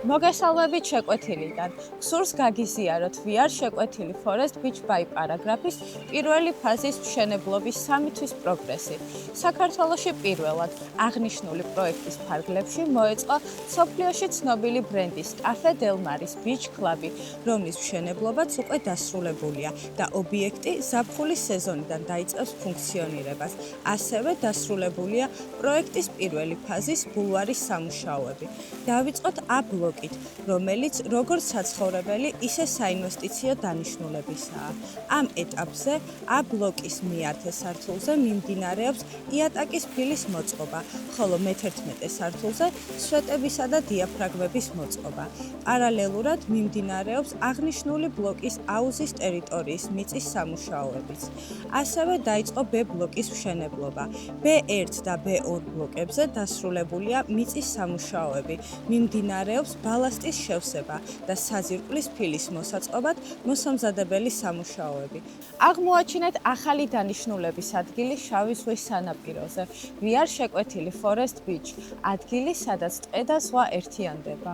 მოგესალმებით შეკვეთილიდან. გსურს გაგიზიაროთ VR შეკვეთილი Forest Beach by პარაგრაფის პირველი ფაზის მშენებლობის 3 თვის პროგრესი. საქართველოში პირველად აღნიშნული პროექტის ფარგლებში მოეწყო მსოფლიოში ცნობილი ბრენდის Cafe Del Mar's Beach Club-ი, რომლის მშენებლობაც უკვე დასრულებულია და ობიექტი ზაფხულის სეზონიდან დაიწყებს ფუნქციონირებას. ასევე დასრულებულია პროექტის პირველი ფაზის ბულვარის სამუშაოები. დავიწყოთ A ბლოკით, რომელიც როგორც საცხოვრებელი, ისე საინვესტიციო დანიშნულებისაა. ამ ეტაპზე A ბლოკის მე-10 სართულზე მიმდინარეობს იატაკის ფილის მოწყობა, ხოლო მე-11 სართულზე სვეტებისა და დიაფრაგმების მოწყობა. პარალელურად მიმდინარეობს აღნიშნული ბლოკის აუზის ტერიტორიის მიწის სამუშაოებიც. ასევე დაიწყო B ბლოკის მშენებლობა. B1 და B2 ბლოკებზე დასრულებულია მიწის სამუშაოები. მიმდინარეობს ბალასტის შევსება და საძირკვლის ფილის მოსაწყობად მოსამზადებელი სამუშაოები. აღმოაჩინეთ ახალი დანიშნულების ადგილი შავი ზღვის სანაპიროზე. VR შეკვეთილი Forest Beach, ადგილი, სადაც ტყე და ზღვა ერთიანდება.